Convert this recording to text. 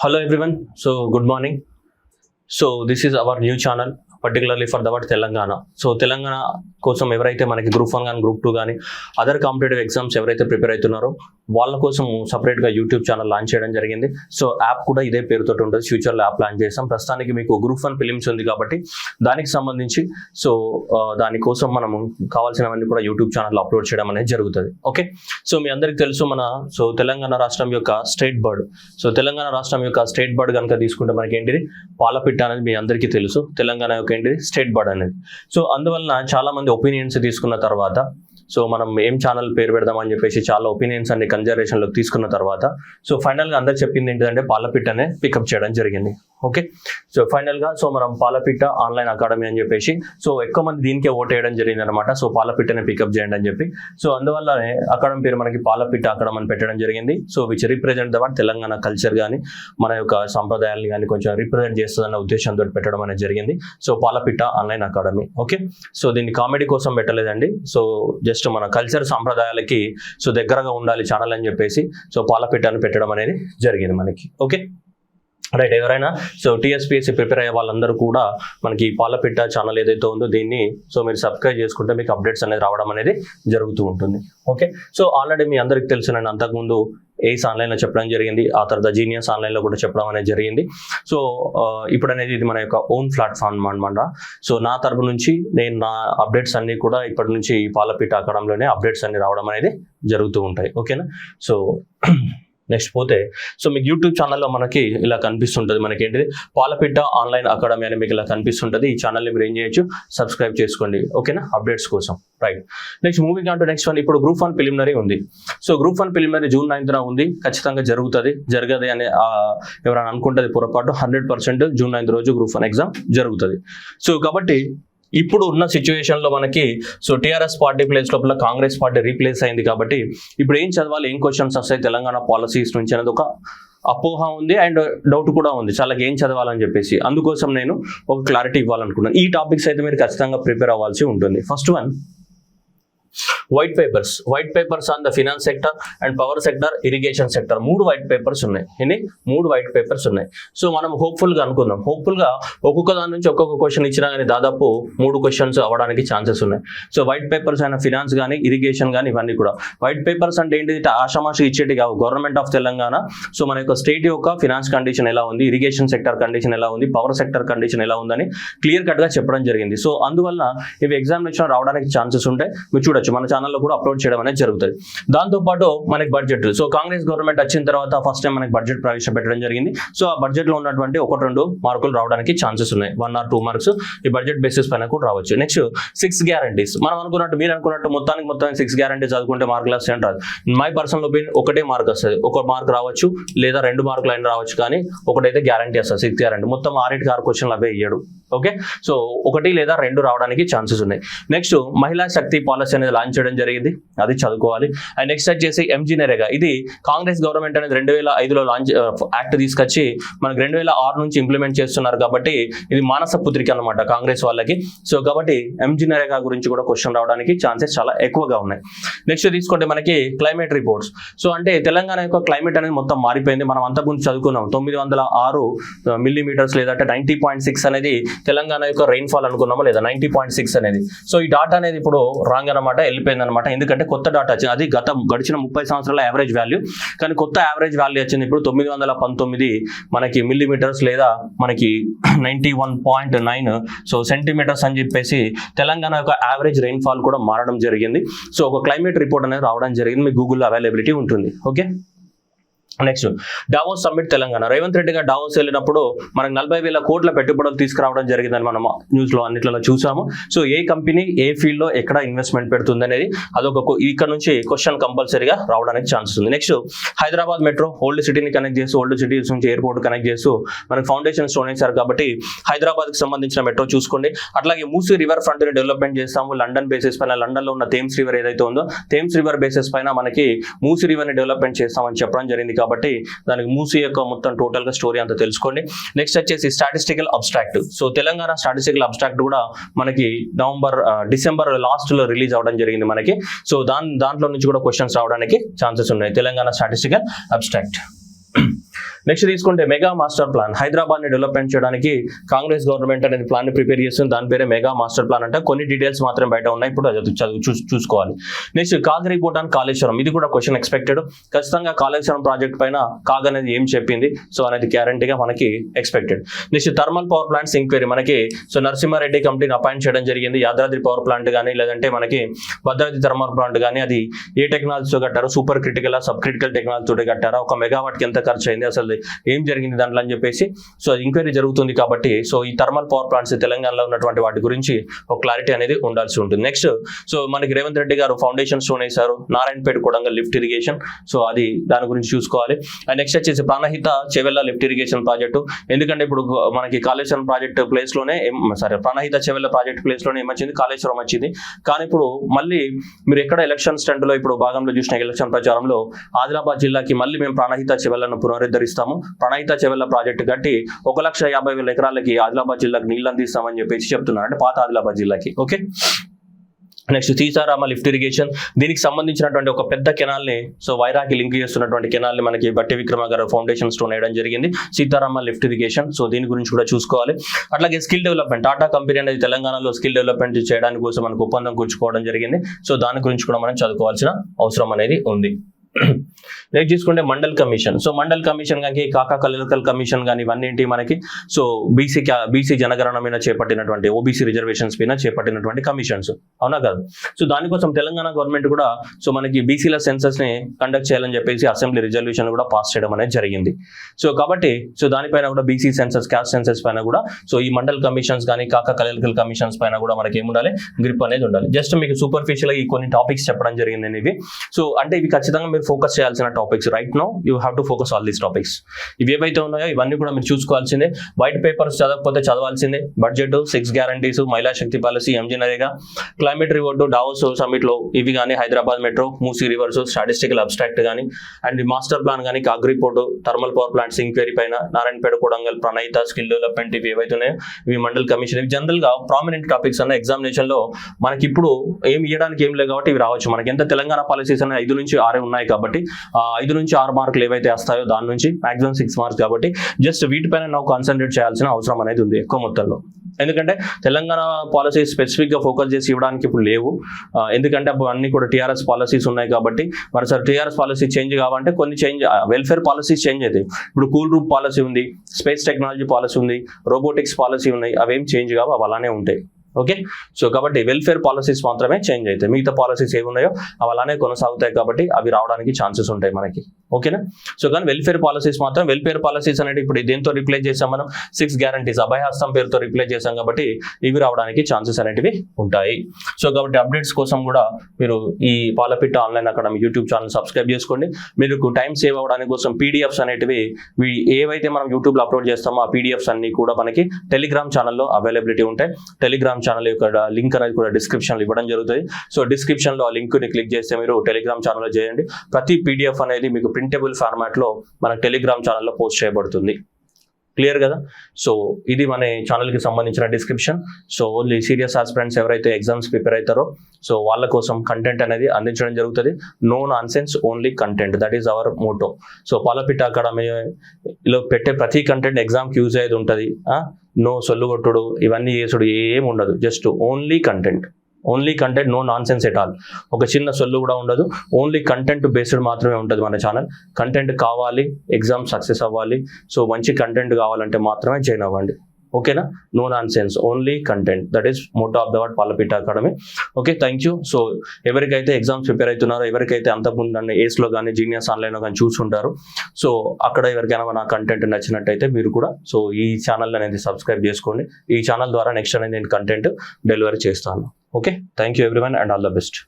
Hello everyone. So good morning. So this is our new channel, particularly for the word Telangana. So Telangana కోసం ఎవరైతే మనకి group 1 కానీ group 2 కానీ other competitive exams ఎవరైతే prepare అవుతున్నారో వాళ్ళ కోసం సపరేట్గా యూట్యూబ్ ఛానల్ లాంచ్ చేయడం జరిగింది. సో యాప్ కూడా ఇదే పేరుతో ఉంటుంది. ఫ్యూచర్లో యాప్ లాంచ్ చేస్తాం. ప్రస్తుతానికి మీకు గ్రూప్ 1 ఫిలిమ్స్ ఉంది కాబట్టి దానికి సంబంధించి సో దానికోసం మనము కావాల్సినవన్నీ కూడా యూట్యూబ్ ఛానల్లో అప్లోడ్ చేయడం అనేది జరుగుతుంది. ఓకే, సో మీ అందరికీ తెలుసు సో తెలంగాణ రాష్ట్రం యొక్క స్టేట్ బర్డ్. సో తెలంగాణ రాష్ట్రం యొక్క స్టేట్ బర్డ్ కనుక తీసుకుంటే మనకి ఏంటిది పాలపిట్ట అనేది మీ అందరికీ తెలుసు. తెలంగాణ యొక్క ఏంటిది స్టేట్ బర్డ్ అనేది. సో అందువలన చాలా మంది ఒపీనియన్స్ తీసుకున్న తర్వాత సో మనం ఏం ఛానల్ పేరు పెడదామని చెప్పేసి చాలా ఒపీనియన్స్ అన్ని కన్సిడరేషన్లోకి తీసుకున్న తర్వాత సో ఫైనల్గా అందరు చెప్పింది ఏంటిదంటే పాలపిట్టనే పికప్ చేయడం జరిగింది. ఓకే, సో ఫైనల్గా సో మనం పాలపిట్ట ఆన్లైన్ అకాడమీ అని చెప్పేసి సో ఎక్కువ మంది దీనికే ఓట్ వేయడం జరిగింది అనమాట. సో పాలపిట్టనే పికప్ చేయండి అని చెప్పి సో అందువల్లనే అకాడమీ పేరు మనకి పాలపిట్ట అకాడమీ అని పెట్టడం జరిగింది. So which represent the what Telangana culture కానీ మన యొక్క సంప్రదాయాలను కానీ కొంచెం రిప్రజెంట్ చేస్తుందన్న ఉద్దేశంతో పెట్టడం అనేది జరిగింది. So Palapitta online academy. Okay, so దీన్ని కామెడీ కోసం పెట్టలేదండి. సో జస్ట్ మన కల్చర్ సంప్రదాయాలకి సో దగ్గరగా ఉండాలి ఛానల్ అని చెప్పేసి సో పాలపిట్టని పెట్టడం అనేది జరిగింది మనకి. ఓకే రైట్, ఎవరైనా సో టీఎస్పీఎస్సీ ప్రిపేర్ అయ్యే వాళ్ళందరూ కూడా మనకి పాలపిట్ట ఛానల్ ఏదైతే ఉందో దీన్ని సో మీరు సబ్స్క్రైబ్ చేసుకుంటే మీకు అప్డేట్స్ అనేది రావడం అనేది జరుగుతూ ఉంటుంది. ఓకే, సో ఆల్రెడీ మీ అందరికి తెలుసు, నేను అంతకుముందు ఎయిస్ ఆన్లైన్లో చెప్పడం జరిగింది, ఆ తర్వాత జీనియస్ ఆన్లైన్లో కూడా చెప్పడం అనేది జరిగింది. సో ఇప్పుడు అనేది ఇది మన యొక్క ఓన్ ప్లాట్ఫామ్ అనమాట. సో నా తరపు నుంచి నేను నా అప్డేట్స్ అన్నీ కూడా ఇప్పటి నుంచి ఈ పాలపిట్ట అకాడమీలోనే అప్డేట్స్ అన్ని రావడం అనేది జరుగుతూ ఉంటాయి. ఓకేనా, సో నెక్స్ట్ పోతే సో మీకు యూట్యూబ్ ఛానల్లో మనకి ఇలా కనిపిస్తుంటుంది. మనకి ఏంటిది పాలపిట్ట ఆన్లైన్ అకాడమీ అని మీకు ఇలా కనిపిస్తుంటుంది. ఈ ఛానల్ని మీరు ఏం చేయొచ్చు, సబ్స్క్రైబ్ చేసుకోండి. ఓకేనా, అప్డేట్స్ కోసం. Right, next moving on to next one. ఇప్పుడు గ్రూప్ 1 ప్రిలిమినరీ ఉంది. So group 1 preliminary June 9th ఉంది. ఖచ్చితంగా జరుగుతుంది. జరగదు అని ఎవరైనా అనుకుంటుంది పొరపాటు. 100% జూన్ 9th రోజు గ్రూప్ 1 ఎగ్జామ్ జరుగుతుంది. సో కాబట్టి ఇప్పుడు ఉన్న సిచ్యువేషన్లో మనకి సో టీఆర్ఎస్ పార్టీ ప్లేస్ లోపల కాంగ్రెస్ పార్టీ రీప్లేస్ అయింది కాబట్టి ఇప్పుడు ఏం చదవాలి, ఏం క్వశ్చన్స్ వస్తాయి తెలంగాణ పాలసీస్ నుంచి అనేది ఒక అపోహ ఉంది అండ్ డౌట్ కూడా ఉంది చాలా ఏం చదవాలని చెప్పేసి. అందుకోసం నేను ఒక క్లారిటీ ఇవ్వాలనుకున్నాను. ఈ టాపిక్స్ అయితే మీరు ఖచ్చితంగా ప్రిపేర్ అవ్వాల్సి ఉంటుంది. First one white papers on the finance sector and power sector, irrigation sector. 3 white papers ఉన్నాయి. 3 వైట్ పేపర్స్ ఉన్నాయి. సో మనం హోప్ఫుల్గా అనుకుందాం, హోప్ఫుల్గా ఒక్కొక్క దాని నుంచి ఒక్కొక్క క్వశ్చన్ ఇచ్చినా కానీ దాదాపు 3 క్వశ్చన్స్ అవ్వడానికి ఛాన్సెస్ ఉన్నాయి. సో వైట్ పేపర్స్ అయిన ఫినాన్స్ కానీ ఇరిగేషన్ కానీ ఇవన్నీ కూడా వైట్ పేపర్స్ అంటే ఏంటి, ఆషామాషి ఇచ్చేటి కావు. గవర్నమెంట్ ఆఫ్ తెలంగాణ సో మన యొక్క స్టేట్ యొక్క ఫినాన్స్ కండిషన్ ఎలా ఉంది, ఇరిగేషన్ సెక్టర్ కండిషన్ ఎలా ఉంది, పవర్ సెక్టర్ కండిషన్ ఎలా ఉందని క్లియర్ కట్గా చెప్పడం జరిగింది. సో అందువల్ల ఇవి ఎగ్జామినేషన్ రావడానికి ఛాన్సెస్ ఉంటాయి. మీరు చూడొచ్చు మన ఛానల్లో కూడా అప్లోడ్ చేయడం అనేది జరుగుతుంది. దాంతోపాటు మనకి బడ్జెట్. సో కాంగ్రెస్ గవర్నమెంట్ వచ్చిన తర్వాత ఫస్ట్ టైం మనకి బడ్జెట్ ప్రవేశపెట్టడం జరిగింది. సో ఆ బడ్జెట్లో ఉన్నటువంటి 1-2 మార్కులు రావడానికి ఛాన్సెస్ ఉన్నాయి. 1 or 2 మార్క్స్ ఈ బడ్జెట్ బేసిస్ పైన కూడా రావచ్చు. Next 6 guarantees. మనం అనుకున్నట్టు మీరు అనుకున్నట్టు మొత్తానికి 6 గ్యారంటీస్ చదువుకుంటే మార్కులు వస్తాయి అంటారు. మై పర్సనల్ ఒపీనియన్ 1 మార్క్ వస్తుంది. 1 మార్క్ రావచ్చు లేదా 2 మార్కులు అయినా రావచ్చు, కానీ ఒకటైతే గ్యారంటీ వస్తుంది. 6 గ్యారంటీ మొత్తం 6 క్వశ్చన్లు అవే ఇయ్యడు. ఓకే, సో 1 లేదా 2 రావడానికి ఛాన్సెస్ ఉన్నాయి. నెక్స్ట్ మహిళా శక్తి పాలసీ అనేది లాంచ్ చేయడం జరిగింది, అది చదువుకోవాలి. అండ్ నెక్స్ట్ వచ్చేసి ఎంజీ నరేగా. ఇది కాంగ్రెస్ గవర్నమెంట్ అనేది 2005లో లాంచ్ యాక్ట్ తీసుకొచ్చి మనకి 2006 నుంచి ఇంప్లిమెంట్ చేస్తున్నారు కాబట్టి ఇది మానస పుత్రిక అనమాట కాంగ్రెస్ వాళ్ళకి. సో కాబట్టి ఎంజీ నరేగా గురించి కూడా క్వశ్చన్ రావడానికి ఛాన్సెస్ చాలా ఎక్కువగా ఉన్నాయి. నెక్స్ట్ తీసుకుంటే మనకి క్లైమేట్ రిపోర్ట్స్. సో అంటే తెలంగాణ యొక్క క్లైమేట్ అనేది మొత్తం మారిపోయింది. మనం అంతకుముందు చదువుకున్నాం 906 మిల్లీమీటర్స్ లేదంటే 90.6 అనేది తెలంగాణ యొక్క రెయిన్ఫాల్ అనుకున్నామా లేదా 90.6 అనేది. సో ఈ డాటా అనేది ఇప్పుడు రాంగ్ అనమాట, వెళ్ళిపోయింది అనమాట. ఎందుకంటే కొత్త డాటా వచ్చింది. అది గడిచిన 30 సంవత్సరాల యావరేజ్ వాల్యూ, కానీ కొత్త యావరేజ్ వాల్యూ వచ్చింది ఇప్పుడు 919 మనకి మిల్లీమీటర్స్ లేదా మనకి 91.9 సో సెంటీమీటర్స్ అని చెప్పేసి తెలంగాణ యొక్క యావరేజ్ రెయిన్ఫాల్ కూడా మారడం జరిగింది. సో ఒక క్లైమేట్ రిపోర్ట్ అనేది రావడం జరిగింది, మీకు గూగుల్లో అవైలబిలిటీ ఉంటుంది. Okay, next Davos summit Telangana. Revanth Reddy గారు డావోస్ వెళ్ళినప్పుడు మనకు 40,000 కోట్ల పెట్టుబడులు తీసుకురావడం జరిగిందని మనం న్యూస్లో అన్నిట్లలో చూసాము. సో ఏ కంపెనీ ఏ ఫీల్డ్లో ఎక్కడ ఇన్వెస్ట్మెంట్ పెడుతుంది అనేది అదొక ఇక్కడ నుంచి క్వశ్చన్ కంపల్సరీగా రావడానికి ఛాన్సెస్ ఉంది. నెక్స్ట్ హైదరాబాద్ మెట్రో ఓల్డ్ సిటీని కనెక్ట్ చేస్తూ ఓల్డ్ సిటీస్ నుంచి ఎయిర్పోర్ట్ కనెక్ట్ చేస్తూ మనకు ఫౌండేషన్ స్టోన్ వేశారు కాబట్టి హైదరాబాద్కి సంబంధించిన మెట్రో చూసుకోండి. అట్లాగే మూసీ రివర్ ఫ్రంట్ని డెవలప్మెంట్ చేస్తాము లండన్ బేసిస్ పైన. లండన్లో ఉన్న థేమ్స్ రివర్ ఏదైతే ఉందో థేమ్స్ రివర్ బేసిస్ పైన మనకి మూసీ రివర్ని డెవలప్మెంట్ చేస్తామని చెప్పడం జరిగింది కాబట్టి దానికి మూసీ యొక్క మొత్తం టోటల్ గా స్టోరీ అంతా తెలుసుకోండి. నెక్స్ట్ వచ్చేసి statistical abstract. So Telangana statistical abstract కూడా మనకి డిసెంబర్ లాస్ట్ లో రిలీజ్ అవడం జరిగింది మనకి. సో దాంట్లో నుంచి కూడా క్వశ్చన్స్ రావడానికి ఛాన్సెస్ ఉన్నాయి. Telangana statistical abstract. నెక్స్ట్ తీసుకుంటే మెగా మాస్టర్ ప్లాన్, హైదరాబాద్ ని డెవలప్మెంట్ చేయడానికి కాంగ్రెస్ గవర్నమెంట్ అనేది ప్లాన్ ని ప్రిపేర్ చేస్తుంది. దాని పేరే మెగా మాస్టర్ ప్లాన్ అంటే కొన్ని డీటెయిల్స్ మాత్రం బయట ఉన్నాయి, ఇప్పుడు అది చూసుకోవాలి. నెక్స్ట్ కాగరిపోట్ అండ్ కాళేశ్వరం, ఇది కూడా క్వశ్చన్ ఎక్స్పెక్టెడ్. ఖచ్చితంగా కాళేశ్వరం ప్రాజెక్ట్ పైన కాగ్ అనేది ఏం చెప్పింది, సో అనేది గ్యారంటీగా మనకి expected. Next thermal power plants enquiry, మనకి సో నరసింహారెడ్డి కమిటీని అపాయింట్ చేయడం జరిగింది. యాదాద్రి పవర్ ప్లాంట్ కానీ లేదంటే మనకి భద్రాద్రి థర్మల్ ప్లాంట్ కానీ అది ఏ టెక్నాలజీతో కట్టారో, సూపర్ క్రిటికల్ సబ్ క్రిటికల్ టెక్నాలజీతో కట్టారా, ఒక మెగావాట్కి ఎంత ఖర్చు అయింది, అసలు ఏం జరిగింది దాంట్లో అని చెప్పేసి సో ఎంక్వైరీ జరుగుతుంది. కాబట్టి సో ఈ థర్మల్ పవర్ ప్లాంట్స్ తెలంగాణలో ఉన్నటువంటి వాటి గురించి ఒక క్లారిటీ అనేది ఉండాల్సి ఉంటుంది. నెక్స్ట్ సో మనకి రేవంత్ రెడ్డి గారు ఫౌండేషన్ స్టోన్ వేశారు, Narayanpet Kodangal lift irrigation, so అది దాని గురించి చూసుకోవాలి. అండ్ నెక్స్ట్ వచ్చేసి Pranahita Chevella lift irrigation project, ఎందుకంటే ఇప్పుడు మనకి కాళేశ్వరం ప్రాజెక్ట్ ప్లేస్ లోనే ప్రాణహిత చెవెల్ల ప్రాజెక్ట్ ప్లేస్ లోనే ఏమొచ్చింది, కాళేశ్వరం వచ్చింది. కానీ ఇప్పుడు మళ్ళీ మీరు ఎక్కడ ఎలక్షన్ స్టంట్ లో ఇప్పుడు భాగంలో చూసిన ఎలక్షన్ ప్రచారంలో ఆదిలాబాద్ జిల్లాకి మళ్ళీ మేము ప్రాణహిత చెవెల్లను పునరుద్ధరిస్తాము, ప్రాణహిత చెవెల్ల ప్రాజెక్టు కట్టి 1,50,000 ఎకరాలకి ఆదిలాబాద్ జిల్లాకి నీళ్ళు అందిస్తామని చెప్పేసి చెప్తున్నారు, అంటే పాత ఆదిలాబాద్ జిల్లాకి. Okay, next Sitarama lift irrigation, దీనికి సంబంధించినటువంటి ఒక పెద్ద కెనాల్ని సో వైరాకి లింక్ చేస్తున్నటువంటి కెనాల్ని మనకి బట్టి విక్రమ గారు ఫౌండేషన్ స్టోన్ వేయడం జరిగింది, సీతారామ లిఫ్ట్ ఇరిగేషన్. సో దీని గురించి కూడా చూసుకోవాలి. అట్లాగే స్కిల్ డెవలప్మెంట్, టాటా కంపెనీ అనేది తెలంగాణలో స్కిల్ డెవలప్మెంట్ చేయడానికి కోసం మనకు ఒప్పందం కూర్చుకోవడం జరిగింది. సో దాని గురించి కూడా మనం చదువుకోవాల్సిన అవసరం అనేది ఉంది. నెక్స్ట్ చూసుకుంటే mandal commission, so mandal commission కానీ కాకా కలెక్టర్ కమిషన్ కానీ ఇవన్నీ ఏంటి మనకి సో బీసీ జనగణన మీద చేపట్టినటువంటి ఓబీసీ రిజర్వేషన్స్ పైన చేపట్టినటువంటి కమిషన్స్, అవునా కాదు. సో దానికోసం తెలంగాణ గవర్నమెంట్ కూడా సో మనకి బీసీల సెన్సస్ ని కండక్ట్ చేయాలని చెప్పేసి అసెంబ్లీ రిజల్యూషన్ కూడా పాస్ చేయడం అనేది జరిగింది. సో కాబట్టి సో దానిపైన కూడా బీసీ సెన్సస్, క్యాస్ట్ సెన్సస్ పైన కూడా సో ఈ మండల్ కమిషన్స్ కానీ కాకా కలెక్టర్ కమిషన్స్ పైన కూడా మనకి ఏముండాలి, గ్రిప్ అనేది ఉండాలి. జస్ట్ మీకు సూపర్ఫిషియల్ గా ఈ కొన్ని టాపిక్స్ చెప్పడం జరిగింది ఇవి. సో అంటే ఇవి ఖచ్చితంగా మీరు ఫోకస్ చేయాల్సిన topics. Right now you have to focus all these topics. ఇవి ఏవైతే ఉన్నాయో ఇవన్నీ కూడా మీరు చూసుకోవాల్సిందే. వైట్ పేపర్స్ చదవకపోతే చదవాల్సిందే. Budget, 6 guarantees, Mahila Shakti policy, MG NREGA, climate reward, Davos summit లో ఇవి కానీ, Hyderabad metro, Musi rivers, statistical abstract కానీ, అండ్ మాస్టర్ ప్లాన్ కానీ, CAG report, thermal power plants enquiry పైన, నారాయణపేట కొడంగల్, ప్రణహిత, స్కిల్ డెవలప్మెంట్, ఇవి ఏవైతే ఉన్నాయో ఇవి మండల్ కమిషన్. ఇవి జనరల్ గా ప్రామినెంట్ టాపిక్స్ అన్న ఎగ్జామినేషన్ లో మనకి ఇప్పుడు ఏం ఇవ్వడానికి ఏం లేదు కాబట్టి ఇవి రావచ్చు. మనకి ఎంత తెలంగాణ పాలసీస్ అనే 5 నుంచి 6 ఉన్నాయి కాబట్టి 5 నుంచి 6 మార్కులు ఏవైతే వస్తాయో దాని నుంచి మాక్సిమం 6 మార్క్స్ కాబట్టి జస్ట్ వీటిపైన ನಾವು కాన్సన్ట్రేట్ చేయాల్సిన అవసరం అనేది ఉంది ఎక్కువ మొత్తంలో. ఎందుకంటే తెలంగాణ పాలసీ స్పెసిఫిక్ గా ఫోకస్ చేసి ఇవ్వడానికి ఇప్పుడు లేవు. ఎందుకంటే అప్పుడు అన్ని కూడా టీఆర్ఎస్ పాలసీస్ ఉన్నాయి కాబట్టి మరి సార్ టీఆర్ఎస్ పాలసీ చేంజ్ కావాలంటే కొన్ని చేంజ్, వెల్ఫేర్ పాలసీస్ చేంజ్ అవుతాయి. ఇప్పుడు కూల్ రూమ్ పాలసీ ఉంది, స్పేస్ టెక్నాలజీ పాలసీ ఉంది, రోబోటిక్స్ పాలసీ ఉన్నాయి, అవేం చేంజ్ కావు, అవి అలానే ఉంటాయి. ఓకే, సో కాబట్టి వెల్ఫేర్ పాలసీస్ మాత్రమే చేంజ్ అవుతాయి, మిగతా పాలసీస్ ఏవి ఉన్నాయో అవి అలానే కొనసాగుతాయి కాబట్టి అవి రావడానికి ఛాన్సెస్ ఉంటాయి మనకి. ఓకేనా, సో కానీ వెల్ఫేర్ పాలసీస్ మాత్రం, వెల్ఫేర్ పాలసీస్ అనేది ఇప్పుడు దేంతో రిప్లేస్ చేసాం మనం, 6 గ్యారంటీస్ అభయహస్తం పేరుతో రిప్లేస్ చేసాం కాబట్టి ఇవి రావడానికి ఛాన్సెస్ అనేటివి ఉంటాయి. సో కాబట్టి అప్డేట్స్ కోసం కూడా మీరు ఈ Palapitta online academy YouTube channel subscribe చేసుకోండి. మీకు టైం సేవ్ అవ్వడానికి కోసం పీడిఎఫ్స్ అనేటివి ఏవైతే మనం యూట్యూబ్ లో అప్లోడ్ చేస్తామో ఆ పీడిఎఫ్స్ అన్ని కూడా మనకి టెలిగ్రామ్ ఛానల్లో అవైలబిలిటీ ఉంటాయి. టెలిగ్రామ్ ఛానల్ యొక్క లింక్ అనేది కూడా డిస్క్రిప్షన్ లో ఇవ్వడం జరుగుతుంది. సో డిస్క్రిప్షన్ లో ఆ లింక్ ని క్లిక్ చేస్తే మీరు టెలిగ్రామ్ ఛానల్ చేయండి. ప్రతి పీడిఎఫ్ అనేది మీకు ప్రింటబుల్ ఫార్మాట్ లో మన టెలిగ్రామ్ ఛానల్లో పోస్ట్ చేయబడుతుంది. క్లియర్ కదా. సో ఇది మన ఛానల్ కి సంబంధించిన description. So only serious aspirants ఎవరైతే ఎగ్జామ్స్ ప్రిపేర్ అవుతారో సో వాళ్ళ కోసం కంటెంట్ అనేది అందించడం జరుగుతుంది. No nonsense, only content, that is our motto. So Palapitta అకాడమీలో పెట్టే ప్రతి కంటెంట్ ఎగ్జామ్కి యూజ్ అయ్యేది ఉంటుంది. నో సొల్లు కొట్టుడు ఇవన్నీ చేసుడు ఏం ఉండదు, just only content, no nonsense at all. ఒక చిన్న సొల్లు కూడా ఉండదు, ఓన్లీ కంటెంట్ బేస్డ్ మాత్రమే ఉంటుంది మన ఛానల్. కంటెంట్ కావాలి, ఎగ్జామ్ సక్సెస్ అవ్వాలి, సో మంచి కంటెంట్ కావాలంటే మాత్రమే జాయిన్ అవ్వండి. ఓకేనా, no nonsense, only content, that is motto of the word Palapitta academy. Okay, thank you. So ఎవరికైతే ఎగ్జామ్స్ ప్రిపేర్ అవుతున్నారో, ఎవరికైతే అంతకుముందు నన్ను ఏస్లో కానీ జీనియస్ ఆన్లైన్లో కానీ చూసుంటారు, సో అక్కడ ఎవరికైనా నా కంటెంట్ నచ్చినట్టయితే మీరు కూడా సో ఈ ఛానల్ అనేది సబ్స్క్రైబ్ చేసుకోండి. ఈ ఛానల్ ద్వారా నెక్స్ట్ అనేది నేను కంటెంట్ డెలివరీ చేస్తాను. Okay, thank you everyone and all the best.